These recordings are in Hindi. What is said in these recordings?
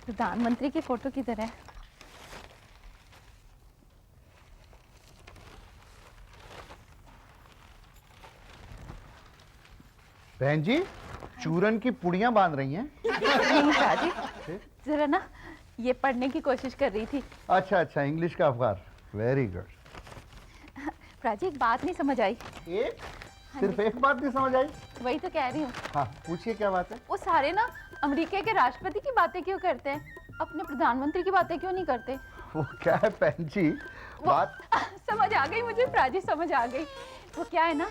प्रधानमंत्री की फोटो किधर है? बहन जी, चूरन की पुड़ियां बांध रही हैं? नहीं प्राची, जरा ना ये पढ़ने की कोशिश कर रही थी। अच्छा अच्छा, इंग्लिश का अखबार, वेरी गुड। प्राची एक बात नहीं समझ आई। एक? सिर्फ एक बात नहीं समझ आई? वही तो कह रही हूँ। हाँ पूछिए, क्या बात है? वो सारे ना अमेरिका के राष्ट्रपति की बातें क्यों करते हैं, अपने प्रधानमंत्री की बातें क्यों नहीं करते? वो क्या है बहन जी, बात समझ आ गई मुझे प्राची, समझ आ गई। वो क्या है ना,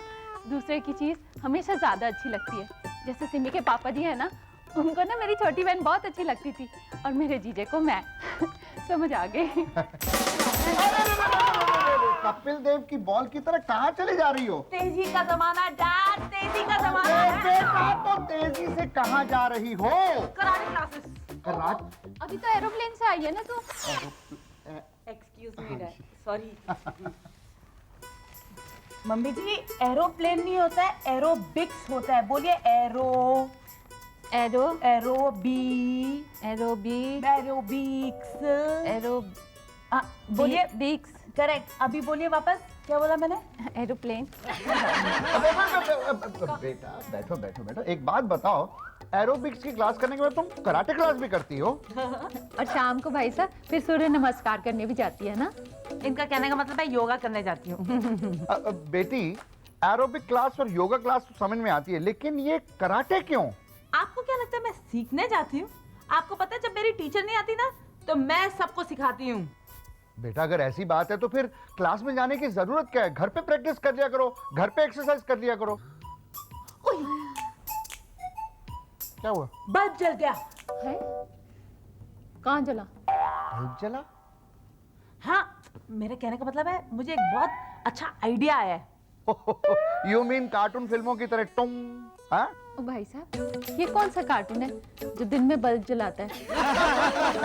दूसरे की चीज हमेशा ज्यादा अच्छी लगती है। जैसे सिमी के पापा जी है ना, उनको ना मेरी छोटी बहन बहुत अच्छी लगती थी और मेरे जीजे को मैं। समझ आ गई। कपिल देव की बॉल की तरह कहाँ चले जा रही हो? तेजी का जमाना डैड, तेजी का जमाना है। बेटा तो तेजी से कहाँ जा रही हो? Karate classes. कराटे? अभी तो एरोप्लेन से आई है ना तू। Excuse me dad, sorry. Mummy ji, aeroplane नहीं होता है, एरोबिक्स होता है। बोलिए एरो एरोबी एरोबिक्स एरो बोलिए बिक्स। करेक्ट। अभी बोलिए वापस, क्या बोला मैंने? एरोप्लेन। बेटा बैठो बैठो बैठो, एक बात बताओ, एरोबिक्स की क्लास करने के बाद तुम कराटे क्लास भी करती हो? और शाम को भाई साहब फिर सूर्य नमस्कार करने भी जाती है ना? इनका कहने का मतलब है योगा करने जाती हूँ। बेटी, एरोबिक क्लास और योगा क्लास तो समझ में आती है, लेकिन ये कराटे क्यों? आपको क्या लगता है मैं सीखने जाती हूँ? आपको पता है जब मेरी टीचर नहीं आती ना तो मैं सबको सिखाती हूँ। बेटा अगर ऐसी बात है तो फिर क्लास में जाने की जरूरत क्या है? घर पे प्रैक्टिस कर लिया करो, घर पे एक्सरसाइज कर लिया करो। क्या हुआ? बल्ब जल गया है? कहाँ जला? बल्ब जला? हाँ, मेरे कहने का मतलब है मुझे एक बहुत अच्छा आइडिया आया है। यू मीन कार्टून फिल्मों की तरह टुम? हाँ? ओ भाई साहब, ये कौन सा कार्टून है जो दिन में बल्ब जलाता है?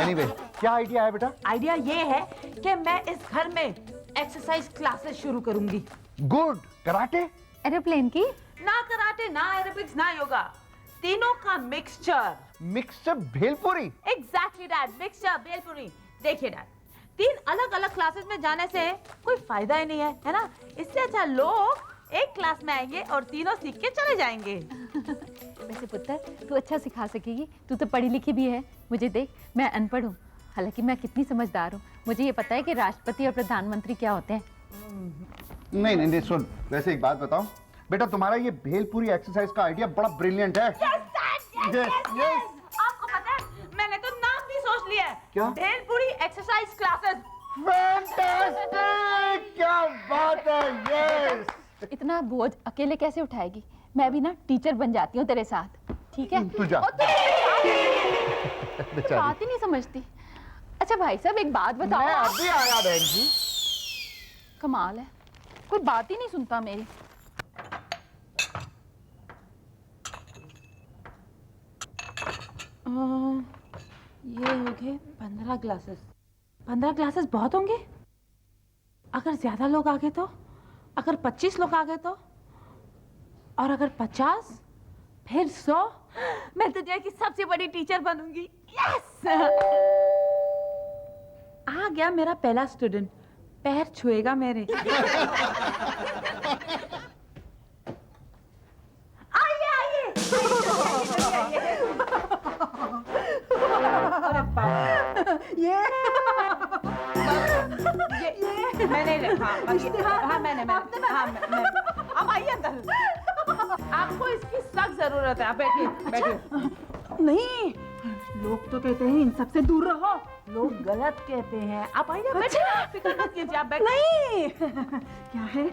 एनीवे, क्या आइडिया है बेटा? आइडिया ये है कि मैं इस घर में एक्सरसाइज क्लासेस शुरू करूंगी। गुड। कराटे? एरोप्लेन की? ना कराटे, ना एरोबिक्स, ना योगा, तीनों का mixture. Mixture bhelpuri? Exactly dad, mixture bhelpuri. देखिए डैड, 3 अलग अलग क्लासेस में जाने से कोई फायदा ही नहीं है ना? इससे अच्छा लोग एक क्लास में आएंगे और तीनों सीख के चले जाएंगे। वैसे पुत्र, तू अच्छा सिखा सकेगी, तू तो पढ़ी लिखी भी है। मुझे देख, मैं अनपढ़ हूँ, हालांकि मैं कितनी समझदार हूँ। मुझे ये पता है कि राष्ट्रपति और प्रधानमंत्री क्या होते हैं। नहीं नहीं नहीं, सुन, वैसे एक बात बताओ बेटा, तुम्हारा ये भेलपुरी एक्सरसाइज का आइडिया बड़ा ब्रिलियंट है। Yes. आपको पता है मैंने तो नाम भी सोच लिया है। क्या? Bhelpuri exercise classes. फैंटास्टिक! क्या बात है! यस! इतना बोझ अकेले कैसे उठाएगी? मैं भी ना टीचर बन जाती हूँ तेरे साथ, ठीक है? तू जा। बात ही नहीं समझती। अच्छा भाई साहब, एक बात बताओ। मैं अभी आया बहन जी। कमाल है, कोई बात ही नहीं सुनता मेरी। ये हो गए 15 क्लासेस। 15 क्लासेस बहुत होंगे? अगर ज्यादा लोग आ गए तो? अगर 25 लोग आ गए तो? और अगर 50? फिर 100? मैं दुनिया की सबसे बड़ी टीचर बनूंगी। यस! आ गया मेरा पहला स्टूडेंट, पैर छुएगा मेरे। आइए आइए। ये मैंने रखा। हाँ मैंने अब आइए अंदर। आपको इसकी सख्त जरूरत है। आप बैठिए बैठिए। नहीं, लोग तो कहते हैं इन सबसे दूर रहो। लोग गलत कहते हैं। आप आइए बैठिए, फिक्र मत कीजिए, आप बैठिए। नहीं, क्या है?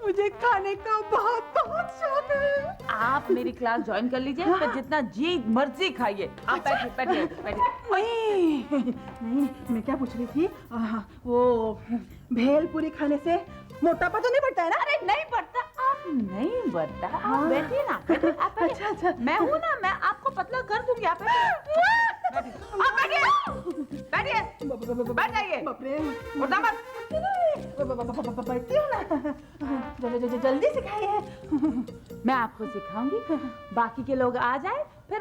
मुझे खाने का बहुत बहुत शौक है। आप मेरी क्लास ज्वाइन कर लीजिए, फिर जितना जी मर्जी खाइए। आप बैठिए बैठिए बैठिए। नहीं नहीं, मैं क्या पूछ रही थी, वो भेलपुरी खाने से मोटापा तो नहीं बढ़ता है ना? अरे नहीं बढ़ता, आप नहीं बढ़ता। आप बैठिए ना, बैठिए, आप बैठिए। अच्छा। मैं हूँ ना, मैं आपको पतला कर दूंगी। आप बैठिए, आप बैठिए, बैठिए, बैठ जाइए। बाप रे, उठना मत। बैठती हूँ ना। जल्दी सिखाइए। मैं आपको सिखाऊंगी, बाकी के लोग आ जाए, फिर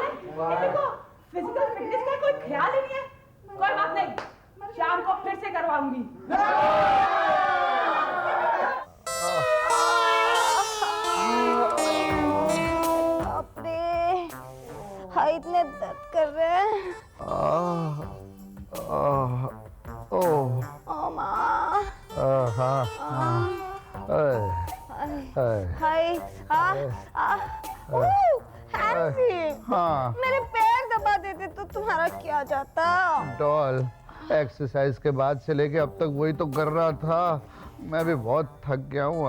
कमाल है, इनको फिजिकल फिटनेस का कोई ख्याल ही नहीं है। कोई बात नहीं, शाम को फिर से करवाऊंगी। बाप रे, हाथ इतने दर्द कर रहे हैं। ओ माँ, हाँ हाय, हैंसी, हाँ मेरे पैर दबा देते तो तुम्हारा क्या जाता। डॉल, एक्सरसाइज के बाद से लेके अब तक वही तो कर रहा था। मैं भी बहुत थक गया हूँ।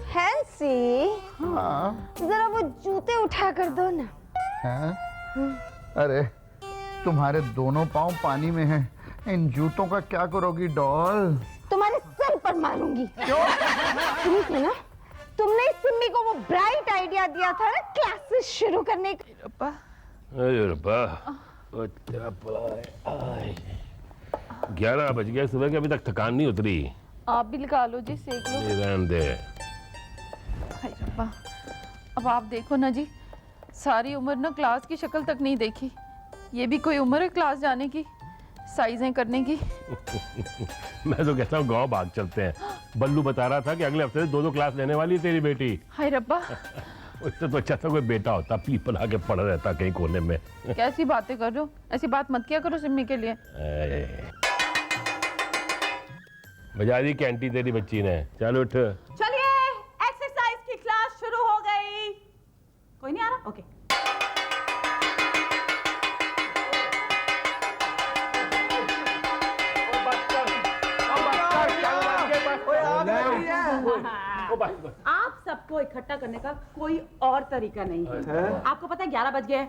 हैंसी, हाँ जरा वो जूते उठा कर दो ना। हैं? अरे तुम्हारे दोनों पाँव पानी में हैं, इन जूतों का क्या करोगी डॉल? तुम्हारे सर पर मारूंगी। तुमने ना, तुमने सिम्मी को वो ब्राइट आइडिया दिया था ना क्लासेस शुरू करने का। अरे रब्बा, ओ तेरा भला है। 11 बज गए सुबह के, अभी तक थकान नहीं उतरी। आप भी लगा लो जी, सेक लो। ये रहने दे। हाय रब्बा, अब आप देखो ना जी, सारी उम्र ना क्लास की शक्ल तक नहीं देखी। ये भी कोई उम्र है क्लास जाने की, साइजें करने की? मैं तो कहता हूँ गाँव भाग चलते हैं। बल्लू बता रहा था कि अगले हफ्ते से 2 क्लास लेने वाली है तेरी बेटी। हाय रब्बा, उससे तो अच्छा था कोई बेटा होता, पीपल आके पड़ा रहता कहीं कोने में। कैसी बातें कर रहे हो? ऐसी बात मत किया करो सिम्मी के लिए। बजा दी कैंटी तेरी बच्ची ने। चल उठ। चलिए, एक्सरसाइज की क्लास शुरू हो गई। कोई नहीं आ रहा? ओके। आप सबको इकट्ठा करने का कोई और तरीका नहीं है। आपको पता है 11 बज गए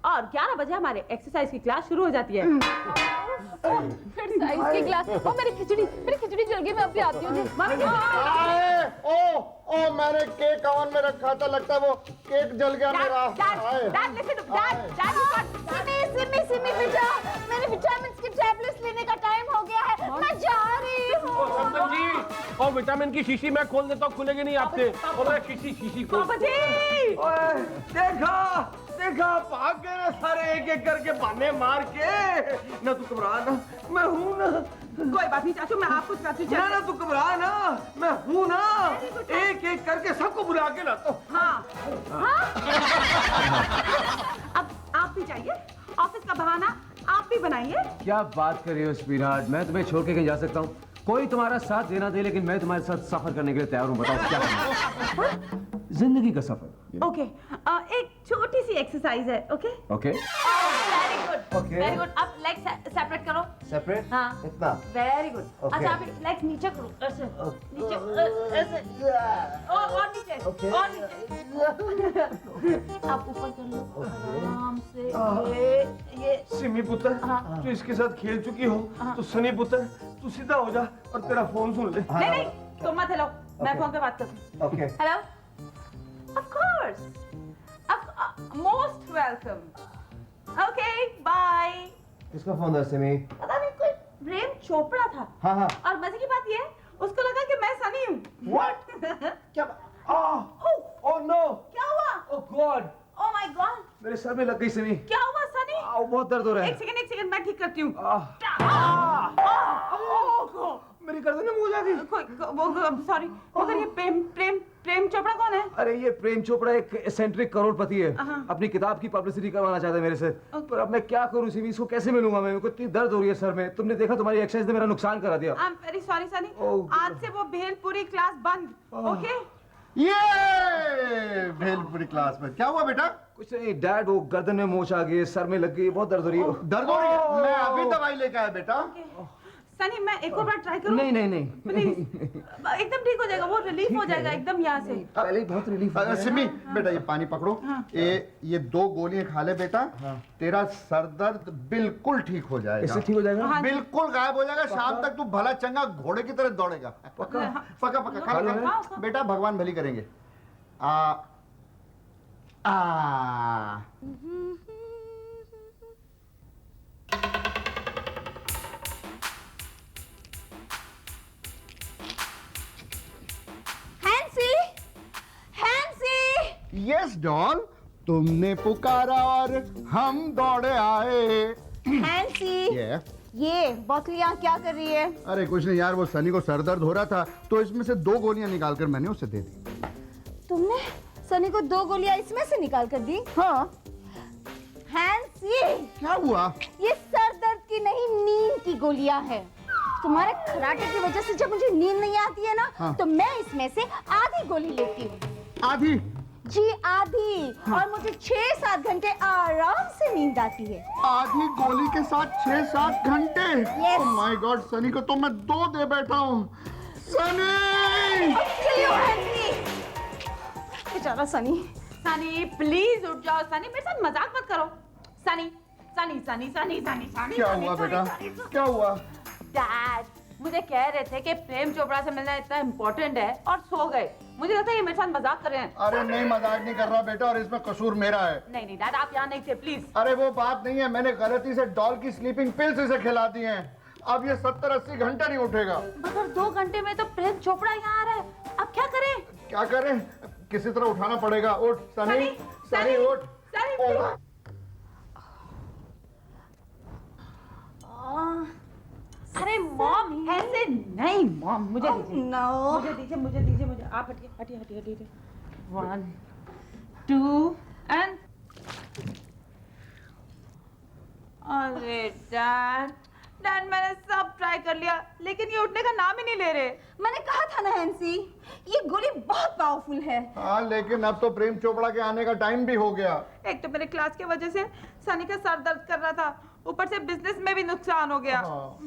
और 11 बजे हमारे एक्सरसाइज की क्लास शुरू हो जाती है। एक्सरसाइज की क्लास? ओ मेरी खिचड़ी जल गई, मैं अभी आती हूँ जी। मम्मी जी, ओ मैंने केक ओवन में रखा था, लगता है वो केक जल गया मेरा। सिम्मी बेटा, मेरे विटामिन्स की टैबलेट्स लेने का टाइम हो गया है, मैं जा रही हूँ। संतन जी, और विटामिन की शीशी मैं खोल देता हूँ, खुलेगी नहीं आपसे। और मैं शीशी खोल। पापा जी, देखा भाग गए ना सारे, एक एक करके बहाने मार के। ना तू घबरा ना, मैं हूं ना। कोई बात नहीं चाचू, मैं आपको सिखाती हूँ। ना तू घबरा ना, मैं हूं ना। एक एक करके सबको बुला के लाता हूँ। हाँ, अब आप भी जाइए, ऑफिस का बहाना आप भी बनाइए। क्या बात कर रही हो स्वीटहार्ट, मैं तुम्हें छोड़ के कहीं जा सकता हूँ? कोई तुम्हारा साथ देना दे, लेकिन मैं तुम्हारे साथ सफर करने के लिए तैयार हूँ। बताओ क्या करना है? जिंदगी का सफर। ओके, एक छोटी सी एक्सरसाइज है। Okay okay very good, Okay. Very good. अब लेग सेपरेट करो। सेपरेट? हाँ, इतना? Very good. Okay. अच्छा, अभी लेग्स नीचे करो, ऐसे नीचे, ऐसे और नीचे, Okay. और नीचे। आप ऊपर कर लो आराम से। ये सिमी पुत्र, तू इसके साथ खेल चुकी हो, तो सनी पुत्र तू सीधा हो जा और तेरा फोन सुन ले। नहीं, तुम मत हिलो, मैं फोन पे बात करती हूँ। Okay. Hello, of course, most welcome. Okay, bye. किसका फोन था सिमी? पता नहीं, कोई प्रेम चोपड़ा था। हाँ। और मजे की बात ये है, उसको लगा कि मैं सनी हूँ। What? क्या? ओह नो, क्या हुआ? ओह गॉड, ओह माय गॉड, मेरे सर में लग गई सिमी। क्या हुआ सनी? बहुत दर्द हो रहा है। एक सेकंड, मैं ठीक करती हूँ। मेरी गर्दन में मुझ आ गई। सॉरी, मगर ये प्रेम चोपड़ा कौन है? अरे ये प्रेम चोपड़ा एक एसेंट्रिक करोड़पति है। अपनी किताब की पब्लिसिटी करवाना चाहता है मेरे से। पर अब मैं क्या करूं सिमी, इसको कैसे मिलूंगा मैं? मेरे को इतनी दर्द हो रही है सर में। तुमने देखा, तुम्हारी एक्सरसाइज ने मेरा नुकसान करा दिया। I am very sorry Sunny. Oh, आज से वो भेलपुरी क्लास बंद। ओके? ये भेलपुरी क्लास में क्या हुआ बेटा? कुछ नहीं डैड, वो गर्दन में मोच आ गई, सर में लग गई, बहुत दर्द हो रही है। दर्द हो रही है? मैं अभी दवाई लेके आया बेटा। सनी, मैं एक और बार ट्राई करूं? नहीं। प्लीज, एकदम ठीक हो जाएगा, वो रिलीफ हो जाएगा एकदम यहाँ से। पहले ही बहुत रिलीफ है। सिमी बेटा, ये पानी पकड़ो। ये 2 गोलियां खा ले बेटा, तेरा सर दर्द बिल्कुल ठीक हो जाएगा। इससे ठीक हो जाएगा? बिल्कुल गायब हो जाएगा। शाम तक तू भला चंगा घोड़े की तरह दौड़ेगा। पक्का पक्का खा बेटा, भगवान भली करेंगे। हैंसी, यस डॉल, तुमने पुकारा और हम दौड़े आए। हैंसी, ये बोतलियाँ क्या कर रही है? अरे कुछ नहीं यार, वो सनी को सर दर्द हो रहा था तो इसमें से 2 गोलियां निकाल कर मैंने उसे दे दी। तुमने सनी को 2 गोलियां इसमें से निकाल कर दी? हाँ। हैंसी, क्या हुआ? ये सर दर्द की नहीं, नींद की गोलियां हैं। तुम्हारे खराटे की वजह से जब मुझे नींद नहीं आती है ना, हाँ। तो मैं इसमें से आधी गोली लेती हूँ। आधी? जी आधी। हाँ। और मुझे 6-7 घंटे आराम से नींद आती है। आधी गोली के साथ 6-7 घंटे? Yes. Oh my God, Sunny को तो मैं 2 दे बैठा हूँ। सनी! चलिए हैंसी। बेचारा सनी। सनी प्लीज उठ जाओ। सनी मेरे साथ मजाक मत करो। सनी सनी सनी सनी सनी सनी। क्या हुआ बेटा? क्या हुआ? डैड, मुझे कह रहे थे कि प्रेम चोपड़ा से मिलना इतना इम्पोर्टेंट है और सो गए। मुझे लगता है ये मेरे साथ मजाक कर रहे हैं। अरे नहीं, मजाक नहीं कर रहा बेटा, और इसमें कसूर मेरा है। नहीं नहीं डैड, आप यहाँ नहीं थे प्लीज। अरे वो बात नहीं है, मैंने गलती से डॉल की स्लीपिंग पिल्स इसे खिला दी हैं। अब ये 70-80 घंटे नहीं उठेगा। मगर 2 घंटे में तो प्रेम चोपड़ा यहाँ आ रहा है। अब क्या करें? क्या करें? किसी तरह उठाना पड़ेगा। उठ सनी, सनी उठ। सनी, अरे मॉम ऐसे नहीं। मॉम मुझे दीजिए, नो। मुझे दीजिए मुझे। आप हटिए हटिए हटिए हटिए। 1 2 एंड। अरे डैड, मैंने सब ट्राई कर लिया लेकिन ये उठने का नाम ही नहीं ले रहे। मैंने कहा था ना हैंसी, ये गोली बहुत पावरफुल है। हाँ, लेकिन अब तो प्रेम चोपड़ा के आने का टाइम भी हो गया। एक तो मेरे क्लास की वजह से सनी का सर दर्द कर रहा था, ऊपर से बिजनेस में भी नुकसान हो गया। हाँ।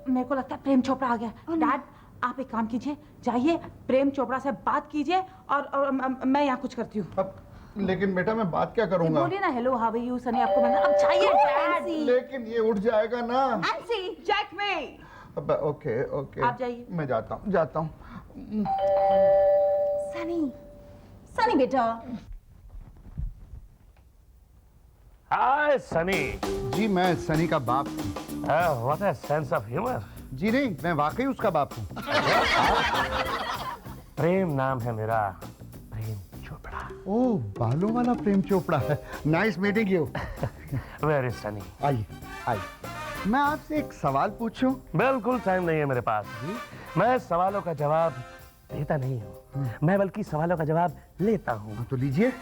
मेरे को लगता है प्रेम चोपड़ा आ गया। डैड आप एक काम कीजिए, जाइए प्रेम चोपड़ा से बात कीजिए और मैं यहाँ कुछ करती हूँ। अब लेकिन बेटा मैं बात क्या करूंगा? बोलिए ना hello how are you Sunny, आपको मैं अब चाहिए डैड। लेकिन ये उठ जाएगा ना। हैंसी, चेक में। अब ओके ओके, आप जाइए। मैं जाता हूँ। सनी बेटा। हाय सनी। जी मैं सनी का बाप हूँ। What a sense of humour. जी नहीं, मैं वाकई उसका बाप हूँ। प्रेम नाम है मेरा, प्रेम चोपड़ा। ओह, बालों वाला प्रेम चोपड़ा है। Nice meeting you. Where is Sunny? आइए आइए, मैं आपसे एक सवाल पूछूं? बिल्कुल टाइम नहीं है मेरे पास। मैं सवालों का जवाब देता नहीं हूँ, मैं बल्कि सवालों का जवाब लेता हूँ। तो लीजिए।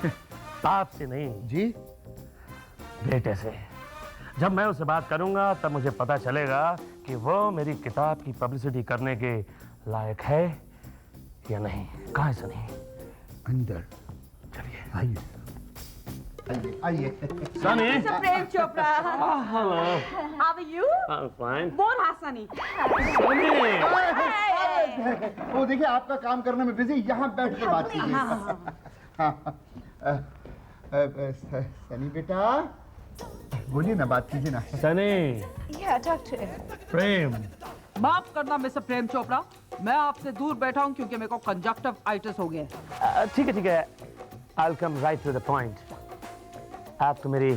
आपसे नहीं जी? बेटे से। जब मैं उससे बात करूंगा तब मुझे पता चलेगा कि वो मेरी किताब की पब्लिसिटी करने के लायक है या नहीं। कहाँ है सनी? अंदर। चलिए आइए आइए। Sunny. Prem Chopra, hello. How are you? I am fine. बोल हाँ सनी। वो देखिए, आपका काम करने में बिजी, यहाँ बैठ के बात कीजिए। सनी बेटा, बोलिए ना, बात कीजिए ना। सनी। प्रेम। माफ करना मिस्टर प्रेम चोपड़ा, मैं आपसे दूर बैठा हूँ क्योंकि मेरे को कंजक्टिवाइटिस हो गया। ठीक है, I'll come right to the point. आपको मेरी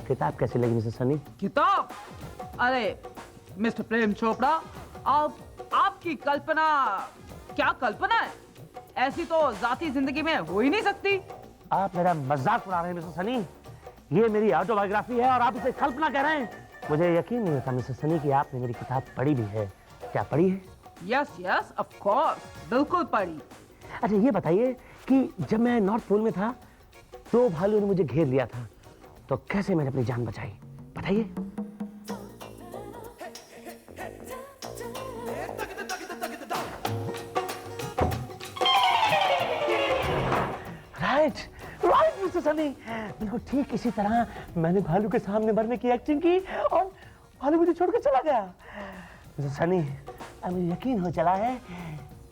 किताब कैसी लगी मिस्टर सनी? किताब? अरे मिस्टर प्रेम चोपड़ा, आपकी कल्पना क्या कल्पना है? ऐसी तो जाती जिंदगी में हो ही नहीं सकती। आप मेरा मजाक उड़ा रहे हैं मिस्टर सनी। ये मेरी ऑटोबायोग्राफी है और आप इसे कल्पना कह रहे हैं। मुझे यकीन नहीं होता मिस्टर सनी कि आपने मेरी किताब पढ़ी भी है। क्या पढ़ी है? यस ऑफ कोर्स, बिल्कुल पढ़ी। अच्छा ये बताइए कि जब मैं नॉर्थ पोल में था 2 भालुओं ने मुझे घेर लिया था, तो कैसे मैंने अपनी जान बचाई, बताइए। राइट मिस्टर सनी, बिल्कुल ठीक इसी तरह मैंने भालू के सामने मरने की एक्टिंग की और भालू मुझे छोड़कर चला गया। मिस्टर सनी, अब मुझे यकीन हो चला है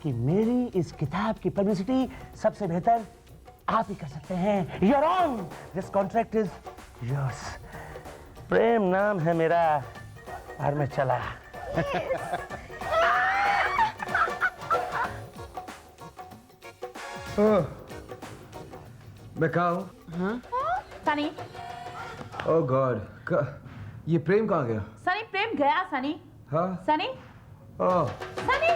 कि मेरी इस किताब की पब्लिसिटी सबसे बेहतर आप ही कर सकते हैं। You're on. This contract is yours. प्रेम नाम है मेरा और मैं चला। मैं कहाँ हूँ? सनी, ओह गॉड, ये प्रेम कहाँ गया? सनी प्रेम गया। सनी, हाँ? सनी, ओह, सनी।